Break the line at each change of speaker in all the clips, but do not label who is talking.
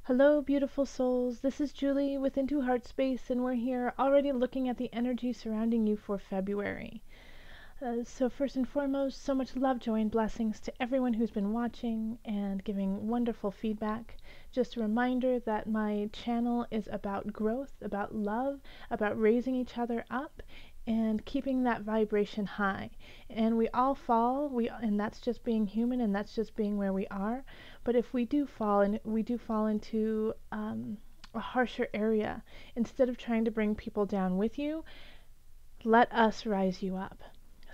Hello, beautiful souls. This is Julie with Into Heartspace, and we're here already looking at the energy surrounding you for February. So first and foremost, so much love, joy, and blessings to everyone who's been watching and giving wonderful feedback. Just a reminder that my channel is about growth, about love, about raising each other up, and keeping that vibration high. And we all fall, and that's just being human, and that's just being where we are. But if we do fall, and we do fall into a harsher area, instead of trying to bring people down with you, let us rise you up.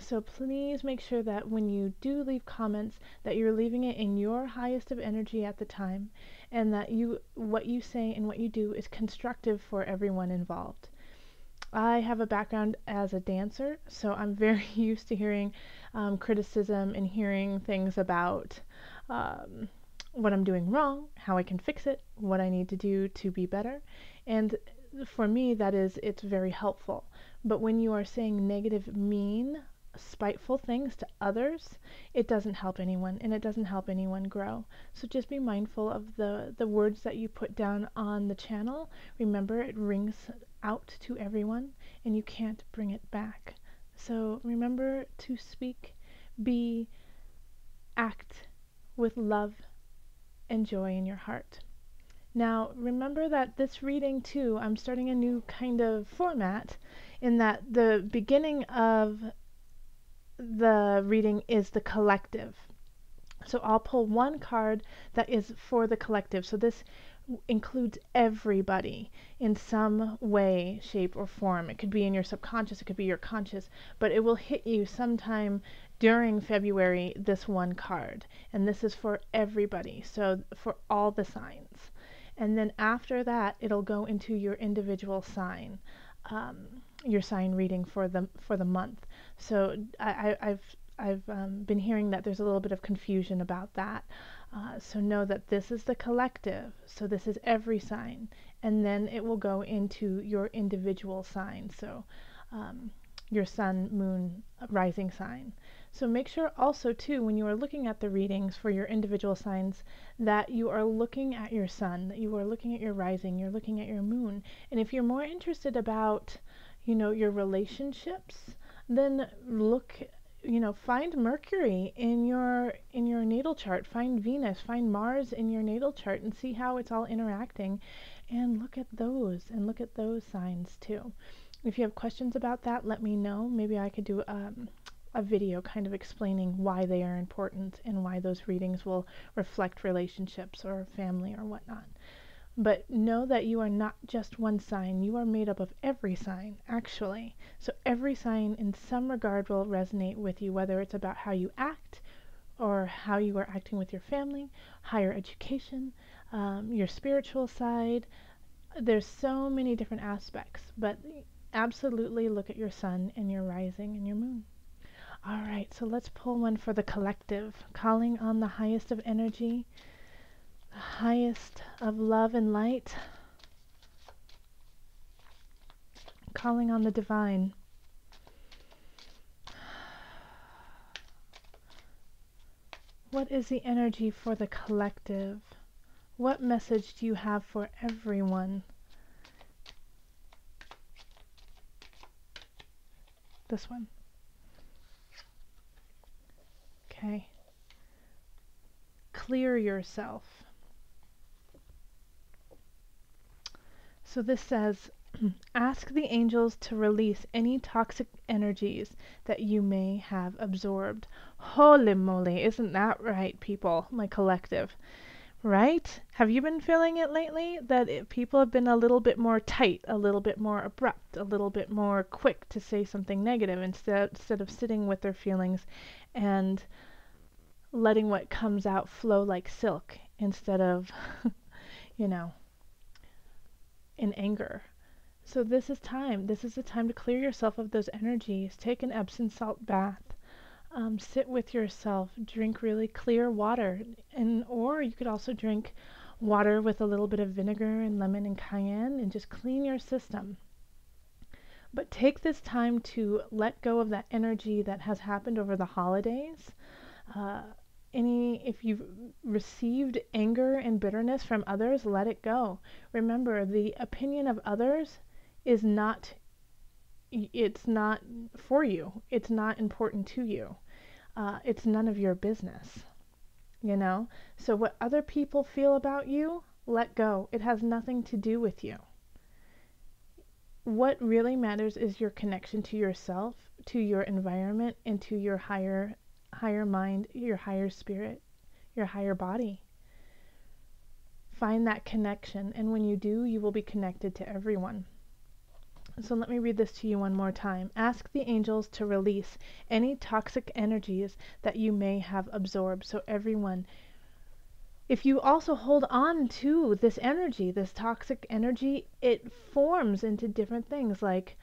So please make sure that when you do leave comments, that you're leaving it in your highest of energy at the time, and that what you say and what you do is constructive for everyone involved. I have a background as a dancer, so I'm very used to hearing criticism and hearing things about what I'm doing wrong, how I can fix it, what I need to do to be better. And for me, it's very helpful. But when you are saying negative, mean, spiteful things to others, it doesn't help anyone, and it doesn't help anyone grow. So just be mindful of the words that you put down on the channel. Remember, it rings out to everyone, and you can't bring it back. So remember to speak, act with love and joy in your heart. Now, remember that this reading too, I'm starting a new kind of format, in that the beginning of the reading is the collective. So I'll pull one card that is for the collective. So this includes everybody in some way, shape, or form. It could be in your subconscious, it could be your conscious, but it will hit you sometime during February, this one card. And this is for everybody, so for all the signs. And then after that, it'll go into your individual sign, your sign reading for the month. So I've been hearing that there's a little bit of confusion about that. So know that this is the collective, so this is every sign, and then it will go into your individual sign, so your sun, moon, rising sign. So make sure also too, when you are looking at the readings for your individual signs, that you are looking at your sun, that you are looking at your rising, you're looking at your moon. And if you're more interested about, your relationships, then find Mercury in your natal chart, find Venus, find Mars in your natal chart, and see how it's all interacting, and look at those signs too. If you have questions about that, let me know. Maybe I could do a video kind of explaining why they are important and why those readings will reflect relationships or family or whatnot. But know that you are not just one sign. You are made up of every sign, actually. So every sign in some regard will resonate with you, whether it's about how you act or how you are acting with your family, higher education, your spiritual side. There's so many different aspects, but absolutely look at your sun and your rising and your moon. All right, so let's pull one for the collective, calling on the highest of energy, the highest of love and light, calling on the divine. What is the energy for the collective? What message do you have for everyone? This one. Okay. Clear yourself. So this says, ask the angels to release any toxic energies that you may have absorbed. Holy moly, isn't that right, people, my collective? Right? Have you been feeling it lately? That people have been a little bit more tight, a little bit more abrupt, a little bit more quick to say something negative instead of sitting with their feelings and letting what comes out flow like silk instead of, in anger. So this is time. This is the time to clear yourself of those energies. Take an Epsom salt bath. Sit with yourself. Drink really clear water. Or you could also drink water with a little bit of vinegar and lemon and cayenne and just clean your system. But take this time to let go of that energy that has happened over the holidays. if you've received anger and bitterness from others, let it go. Remember, the opinion of others is not, it's not for you. It's not important to you. It's none of your business, you know? So what other people feel about you, let go. It has nothing to do with you. What really matters is your connection to yourself, to your environment, and to your higher mind, your higher spirit, your higher body. Find that connection, and when you do, you will be connected to everyone. So let me read this to you one more time. Ask the angels to release any toxic energies that you may have absorbed. So everyone, if you also hold on to this energy, this toxic energy, it forms into different things like,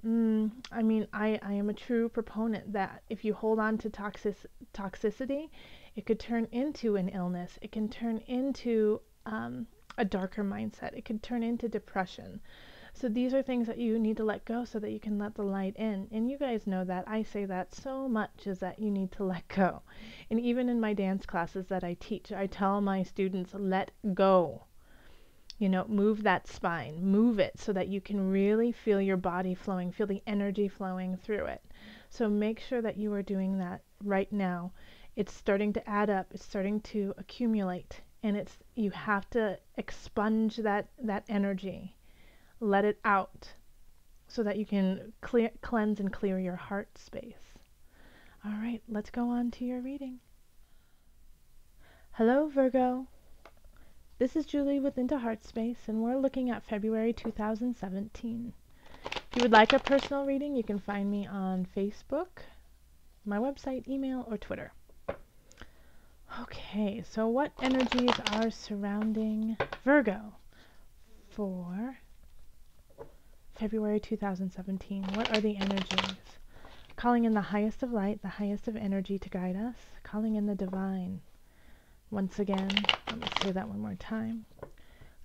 I mean, I am a true proponent that if you hold on to toxicity, it could turn into an illness. It can turn into a darker mindset. It could turn into depression. So these are things that you need to let go so that you can let the light in. And you guys know that. I say that so much, is that you need to let go. And even in my dance classes that I teach, I tell my students, let go. You know, move that spine, move it so that you can really feel your body flowing, feel the energy flowing through it. So make sure that you are doing that right now. It's starting to add up. It's starting to accumulate. And you have to expunge that energy. Let it out so that you can cleanse and clear your heart space. All right, let's go on to your reading. Hello, Virgo. This is Julie with Into Heartspace, and we're looking at February 2017. If you would like a personal reading, you can find me on Facebook, my website, email, or Twitter. Okay, so what energies are surrounding Virgo for February 2017? What are the energies? Calling in the highest of light, the highest of energy to guide us. Calling in the divine. Once again, let me say that one more time.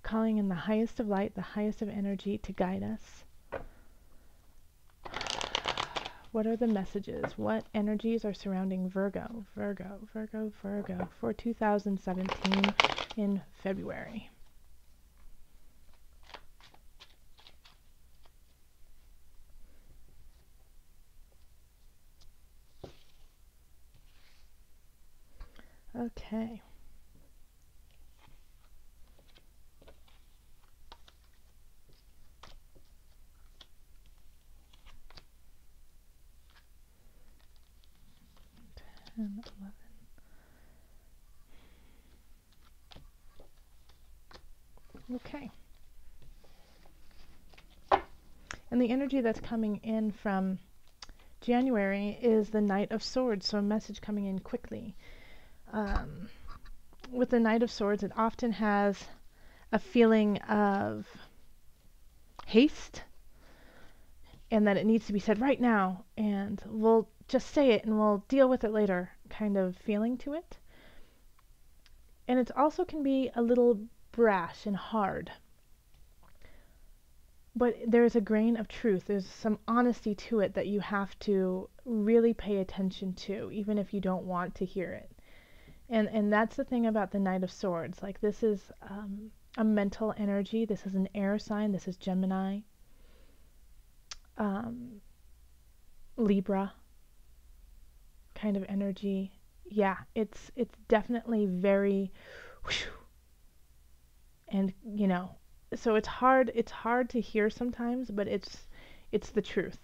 Calling in the highest of light, the highest of energy to guide us. What are the messages? What energies are surrounding Virgo, Virgo, Virgo, Virgo for 2017 in February? Okay. And 11. Okay. And the energy that's coming in from January is the Knight of Swords, so a message coming in quickly. With the Knight of Swords, it often has a feeling of haste and that it needs to be said right now, and we'll just say it and we'll deal with it later kind of feeling to it. And it also can be a little brash and hard. But there's a grain of truth. There's some honesty to it that you have to really pay attention to, even if you don't want to hear it. And that's the thing about the Knight of Swords. Like, this is a mental energy. This is an air sign. This is Gemini. Libra kind of energy. Yeah, it's definitely very whoosh, and you know, so it's hard to hear sometimes, but it's the truth.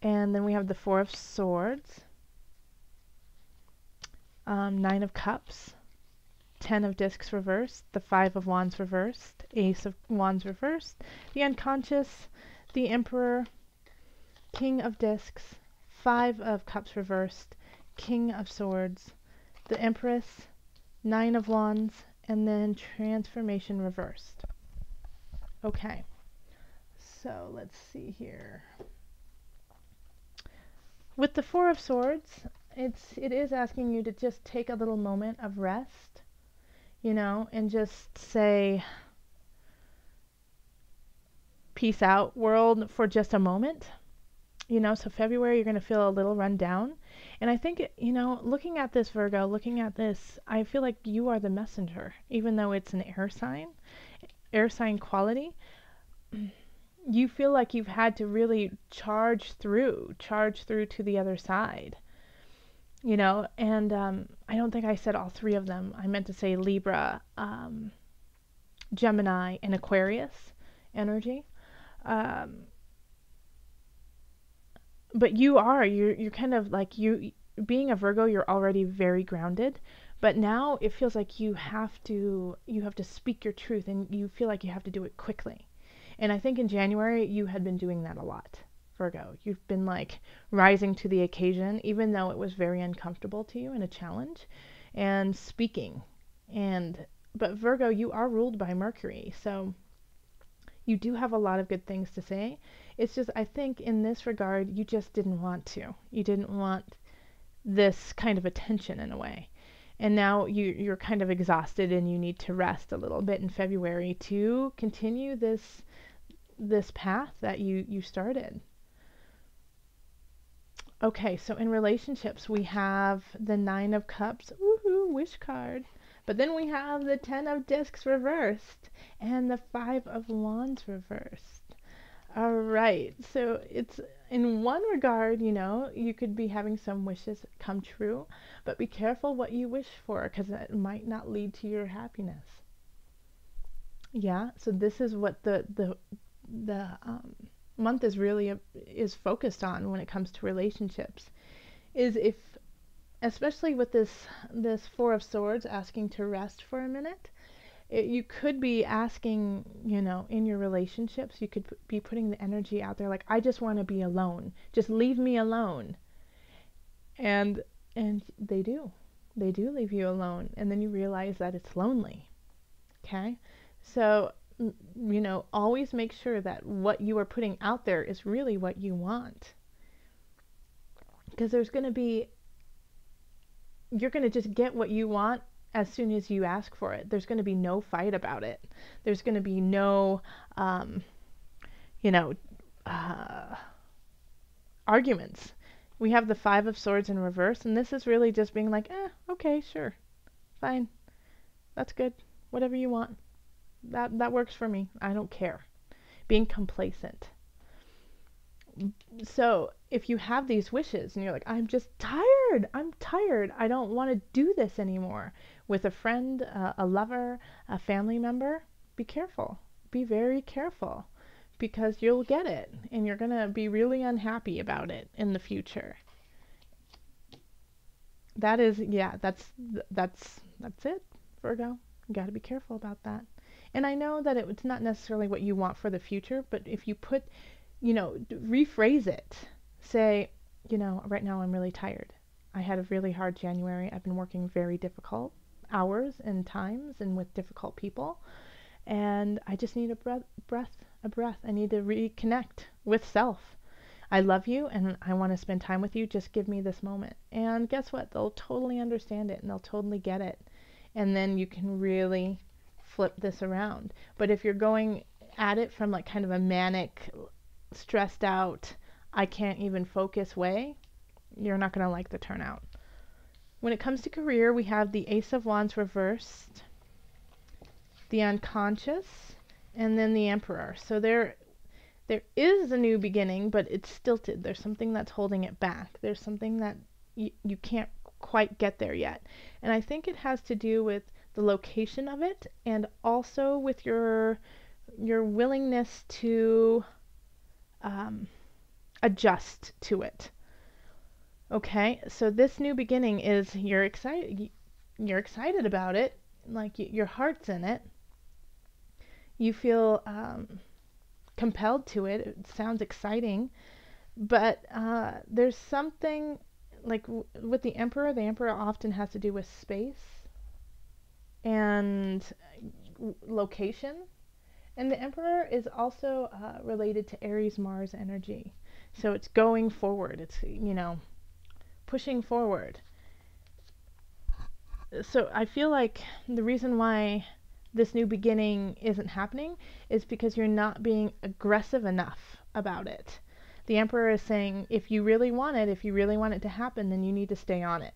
And then we have the Four of Swords, Nine of Cups, Ten of Discs reversed, the Five of Wands reversed, Ace of Wands reversed, the Unconscious, the Emperor, King of Discs, Five of Cups reversed, King of Swords, the Empress, Nine of Wands, and then Transformation reversed. Okay, so let's see here. With the Four of Swords, it is asking you to just take a little moment of rest, you know, and just say, peace out, world, for just a moment. You know, so February you're going to feel a little run down. And I think, you know, looking at this, Virgo, looking at this, I feel like you are the messenger, even though it's an air sign quality. You feel like you've had to really charge through to the other side, you know. And I don't think I said all three of them. I meant to say Libra, Gemini, and Aquarius energy. Um, but you're kind of like, you being a Virgo, you're already very grounded, but now it feels like you have to speak your truth, and you feel like you have to do it quickly. And I think in January you had been doing that a lot, Virgo. You've been like rising to the occasion, even though it was very uncomfortable to you and a challenge, and speaking. And but Virgo, you are ruled by Mercury, so you do have a lot of good things to say. It's just, I think in this regard, you just didn't want to. You didn't want this kind of attention in a way. And now you're kind of exhausted, and you need to rest a little bit in February to continue this path that you started. Okay, so in relationships, we have the Nine of Cups, woohoo, wish card. But then we have the Ten of Discs reversed and the Five of Wands reversed. All right, so it's, in one regard, you know, you could be having some wishes come true, but be careful what you wish for, because it might not lead to your happiness. Yeah, so this is what the month is really is focused on when it comes to relationships, is if, especially with this Four of Swords asking to rest for a minute, you could be asking, you know, in your relationships, you could be putting the energy out there like, I just want to be alone, just leave me alone. And they do leave you alone, and then you realize that it's lonely. Okay, so you know, always make sure that what you are putting out there is really what you want, because you're going to just get what you want as soon as you ask for it. There's going to be no fight about it. There's going to be no you know, arguments. We have the Five of Swords in reverse, and this is really just being like, okay, sure, fine, that's good, whatever you want, that works for me, I don't care. Being complacent. So if you have these wishes and you're like, I'm tired, I don't want to do this anymore, with a friend, a lover, a family member, be careful. Be very careful, because you'll get it and you're going to be really unhappy about it in the future. That is, yeah, that's it, Virgo. You got to be careful about that. And I know that it's not necessarily what you want for the future, but if you put, you know, rephrase it. Say, you know, right now I'm really tired. I had a really hard January. I've been working very difficult hours and times and with difficult people. And I just need a breath. I need to reconnect with self. I love you and I want to spend time with you. Just give me this moment. And guess what? They'll totally understand it and they'll totally get it. And then you can really flip this around. But if you're going at it from like kind of a manic, stressed out, I can't even focus way, you're not going to like the turnout. When it comes to career, we have the Ace of Wands reversed, the Unconscious, and then the Emperor. So there is a new beginning, but it's stilted. There's something that's holding it back. There's something that you can't quite get there yet. And I think it has to do with the location of it, and also with your willingness to adjust to it. Okay, so this new beginning is, you're excited about it, like your heart's in it. You feel compelled to it. It sounds exciting, but there's something like with the Emperor. The Emperor often has to do with space and location. And the Emperor is also related to Aries Mars energy. So it's going forward. It's, you know, pushing forward. So I feel like the reason why this new beginning isn't happening is because you're not being aggressive enough about it. The Emperor is saying, if you really want it, if you really want it to happen, then you need to stay on it.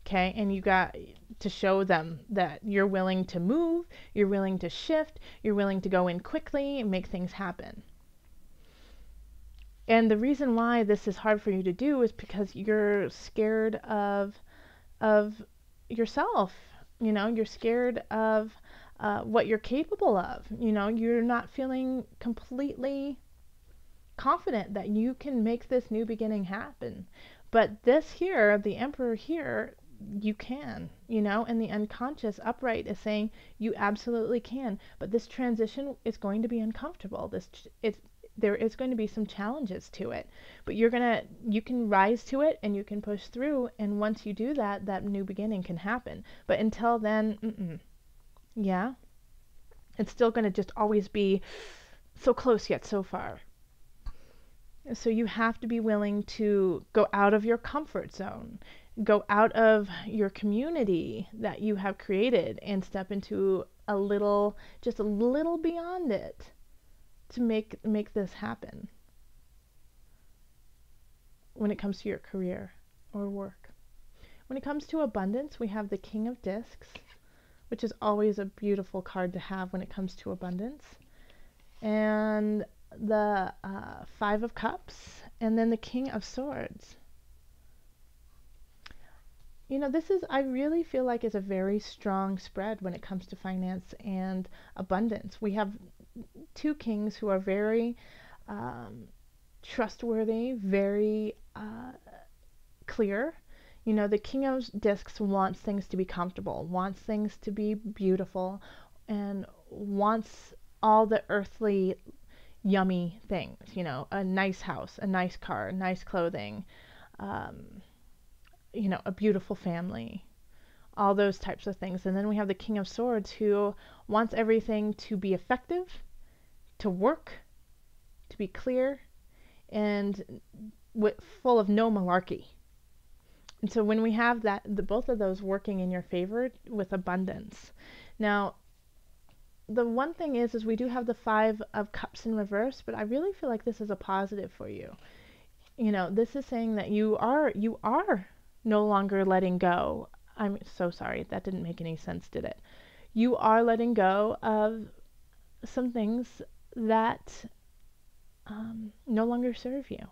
Okay? And you got to show them that you're willing to move, you're willing to shift, you're willing to go in quickly and make things happen. And the reason why this is hard for you to do is because you're scared of yourself. You know, you're scared of what you're capable of. You know, you're not feeling completely confident that you can make this new beginning happen. But this here, the Emperor here, you can, you know, and the unconscious upright is saying you absolutely can. But this transition is going to be uncomfortable. There is going to be some challenges to it, but you can rise to it and you can push through. And once you do that, that new beginning can happen. But until then, yeah, it's still going to just always be so close yet so far. So you have to be willing to go out of your comfort zone, go out of your community that you have created and step into just a little beyond it to make this happen when it comes to your career or work. When it comes to abundance, we have the King of Discs, which is always a beautiful card to have when it comes to abundance. And the Five of Cups, and then the King of Swords. You know, I really feel like is a very strong spread when it comes to finance and abundance. We have two kings who are very trustworthy, very clear. You know, the King of Discs wants things to be comfortable, wants things to be beautiful, and wants all the earthly yummy things, you know, a nice house, a nice car, nice clothing, you know, a beautiful family, all those types of things. And then we have the King of Swords who wants everything to be effective, to work, to be clear, and full of no malarkey. And so when we have both of those working in your favor with abundance. Now, the one thing is we do have the Five of Cups in reverse, but I really feel like this is a positive for you. You know, this is saying that you are no longer letting go. I'm so sorry, that didn't make any sense, did it? You are letting go of some things that no longer serve you.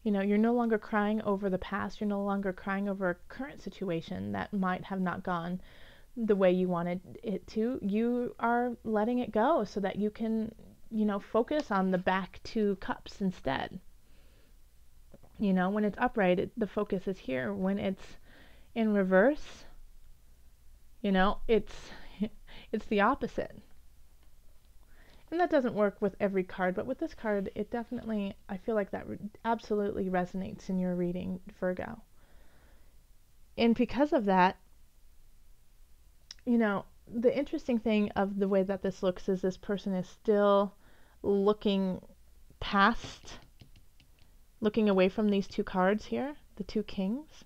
You know, you're no longer crying over the past. You're no longer crying over a current situation that might have not gone the way you wanted it to. You are letting it go so that you can, you know, focus on the back two cups instead. You know, when it's upright, the focus is here. When it's in reverse, you know, it's the opposite. And that doesn't work with every card, but with this card, it definitely, I feel like that absolutely resonates in your reading, Virgo. And because of that, you know, the interesting thing of the way that this looks is this person is still looking away from these two cards here, the two kings.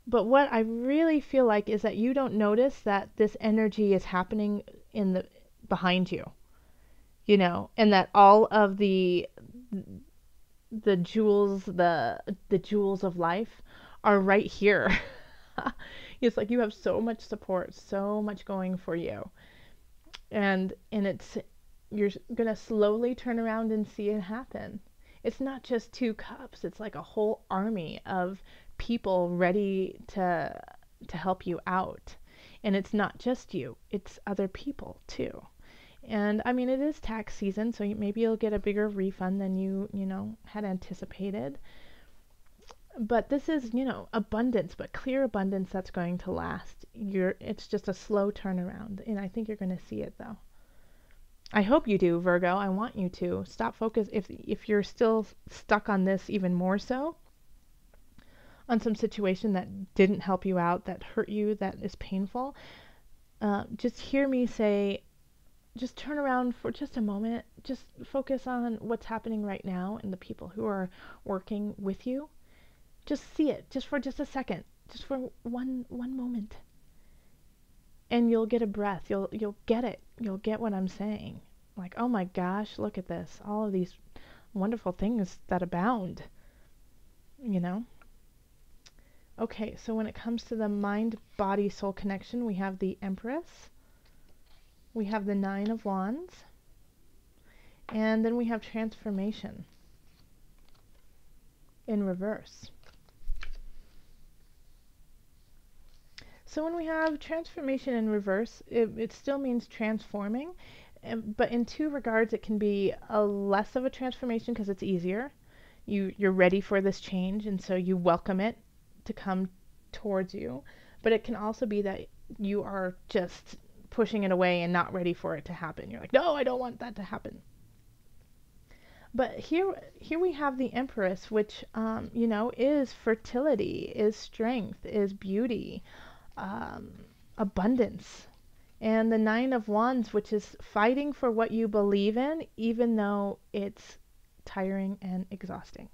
But what I really feel like is that you don't notice that this energy is happening behind you, you know, and that all of the jewels, the jewels of life are right here. It's like you have so much support, so much going for you. And you're going to slowly turn around and see it happen. It's not just two cups, it's like a whole army of people ready to help you out. And it's not just you, it's other people too. And I mean, it is tax season, so maybe you'll get a bigger refund than you had anticipated. But this is, you know, abundance, but clear abundance that's going to last. It's just a slow turnaround, and I think you're going to see it though. I hope you do, Virgo. I want you to stop focus if you're still stuck on this even more so, on some situation that didn't help you out, that hurt you, that is painful. Just hear me say, just turn around for just a moment. Just focus on what's happening right now and the people who are working with you. Just see it, just for just a second, just for one moment. And you'll get a breath. You'll get it. You'll get what I'm saying. Like, oh my gosh, look at this. All of these wonderful things that abound, you know? Okay, so when it comes to the mind, body, soul connection, we have the Empress, we have the Nine of Wands, and then we have transformation in reverse. So when we have transformation in reverse, it still means transforming, but in two regards, it can be a less of a transformation because it's easier. You're ready for this change, and so you welcome it to come towards you. But it can also be that you are just pushing it away and not ready for it to happen. You're like, no, I don't want that to happen. But here we have the Empress, which is fertility, is strength, is beauty, abundance. And the Nine of Wands, which is fighting for what you believe in, even though it's tiring and exhausting.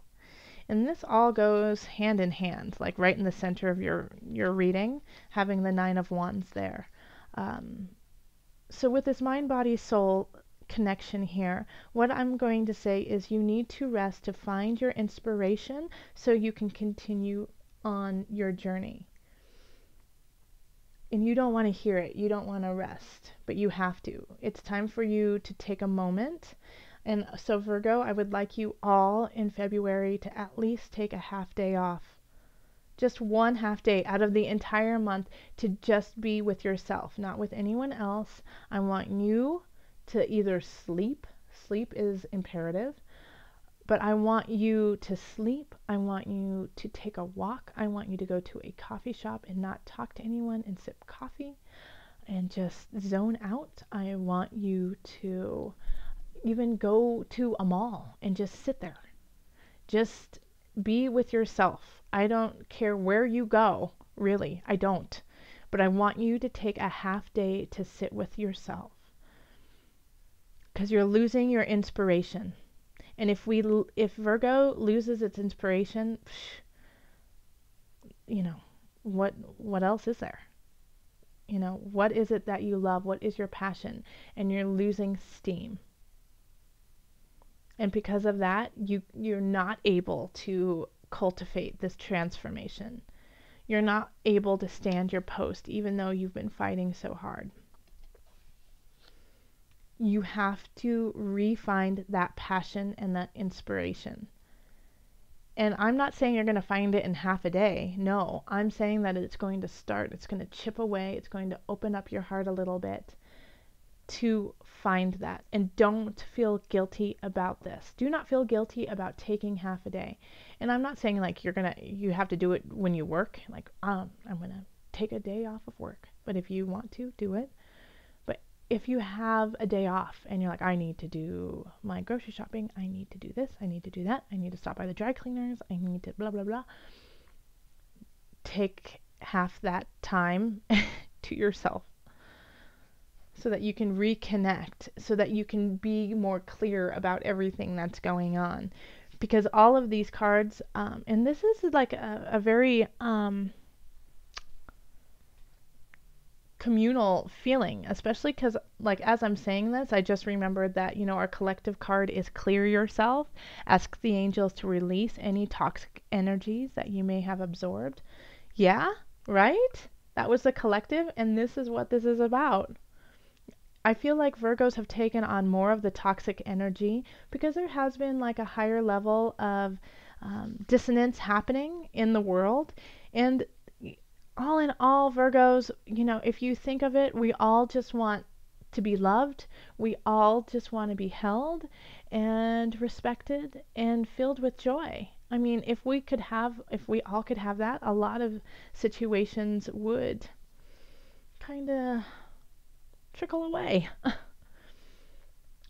And this all goes hand in hand, like right in the center of your reading, having the Nine of Wands there. So with this mind, body, soul connection here, what I'm going to say is you need to rest to find your inspiration so you can continue on your journey. And you don't want to hear it. You don't want to rest, but you have to. It's time for you to take a moment. And so Virgo, I would like you all in February to at least take a half day off. Just one half day out of the entire month to just be with yourself, not with anyone else. I want you to either sleep. Sleep is imperative. But I want you to sleep. I want you to take a walk. I want you to go to a coffee shop and not talk to anyone and sip coffee and just zone out. I want you to even go to a mall and just sit there. Just be with yourself. I don't care where you go, really. I don't. But I want you to take a half day to sit with yourself. Because you're losing your inspiration. And if Virgo loses its inspiration, what else is there? What is it that you love? What is your passion? And you're losing steam. And because of that, you're not able to cultivate this transformation. You're not able to stand your post, even though you've been fighting so hard. You have to re-find that passion and that inspiration. And I'm not saying you're going to find it in half a day. No, I'm saying that it's going to start. It's going to chip away. It's going to open up your heart a little bit to find that. And don't feel guilty about this. Do not feel guilty about taking half a day. And I'm not saying like you have to do it when you work. Like, I'm going to take a day off of work. But if you want to, do it. If you have a day off and you're like, I need to do my grocery shopping, I need to do this, I need to do that, I need to stop by the dry cleaners, I need to blah, blah, blah. Take half that time to yourself so that you can reconnect, so that you can be more clear about everything that's going on. Because all of these cards, and this is like a very communal feeling, especially because like as I'm saying this, I just remembered that our collective card is clear yourself. Ask the angels to release any toxic energies that you may have absorbed. Yeah, right? That was the collective, and this is what this is about. I feel like Virgos have taken on more of the toxic energy because there has been like a higher level of dissonance happening in the world. And all in all, Virgos, if you think of it, we all just want to be loved. We all just want to be held and respected and filled with joy. I mean, if we all could have that, a lot of situations would kind of trickle away.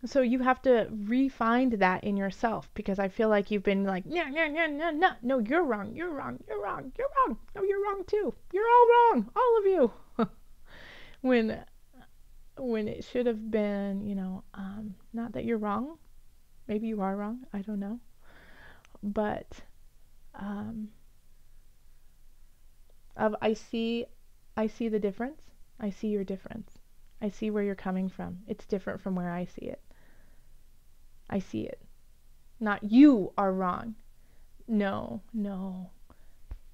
So you have to re-find that in yourself, because I feel like you've been like, no, you're wrong, you're wrong, you're wrong, you're wrong, no, you're wrong too, you're all wrong, all of you. when it should have been, not that you're wrong, maybe you are wrong, I don't know, but I see the difference, I see your difference, I see where you're coming from. It's different from where I see it. I see it. not you are wrong. No, no.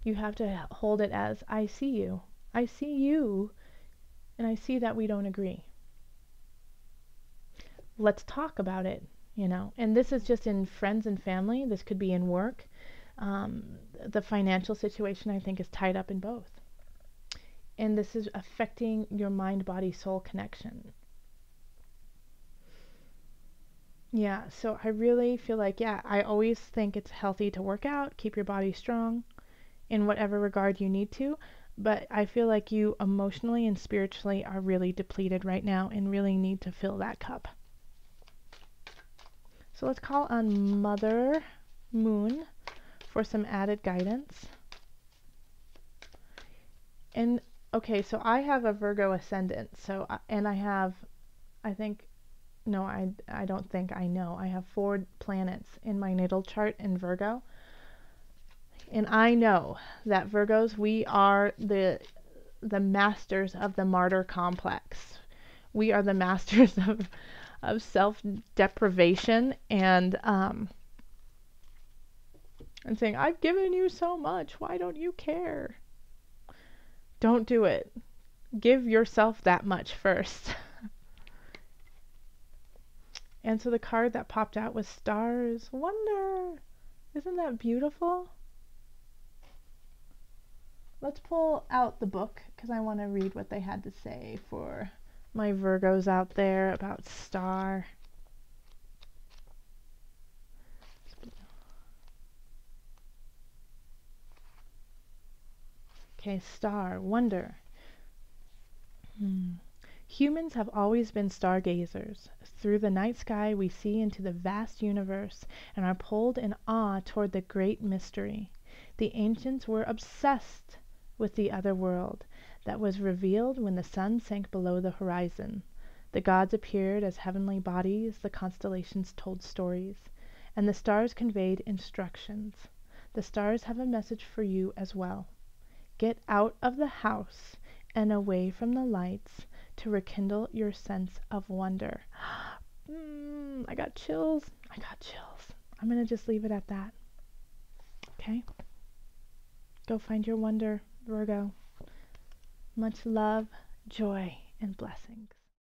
You have to hold it as, I see you. I see you, and I see that we don't agree. Let's talk about it, you know. And this is just in friends and family. This could be in work. The financial situation, I think, is tied up in both. And this is affecting your mind, body, soul connection. Yeah, so I really feel like, yeah, I always think it's healthy to work out, keep your body strong in whatever regard you need to. But I feel like you emotionally and spiritually are really depleted right now and really need to fill that cup. So let's call on Mother Moon for some added guidance. And okay, so I have a Virgo ascendant. So, and I have, I think, no, I don't think I know. I have 4 planets in my natal chart in Virgo. And I know that Virgos, we are the masters of the martyr complex. We are the masters of self-deprivation and saying, I've given you so much, why don't you care? Don't do it. Give yourself that much first. And so the card that popped out was Stars Wonder. Isn't that beautiful? Let's pull out the book because I want to read what they had to say for my Virgos out there about star. Okay, star, wonder. Humans have always been stargazers. Through the night sky we see into the vast universe and are pulled in awe toward the great mystery. The ancients were obsessed with the other world that was revealed when the sun sank below the horizon. The gods appeared as heavenly bodies, the constellations told stories, and the stars conveyed instructions. The stars have a message for you as well. Get out of the house and away from the lights to rekindle your sense of wonder. I got chills. I'm going to just leave it at that. Okay? Go find your wonder, Virgo. Much love, joy, and blessings.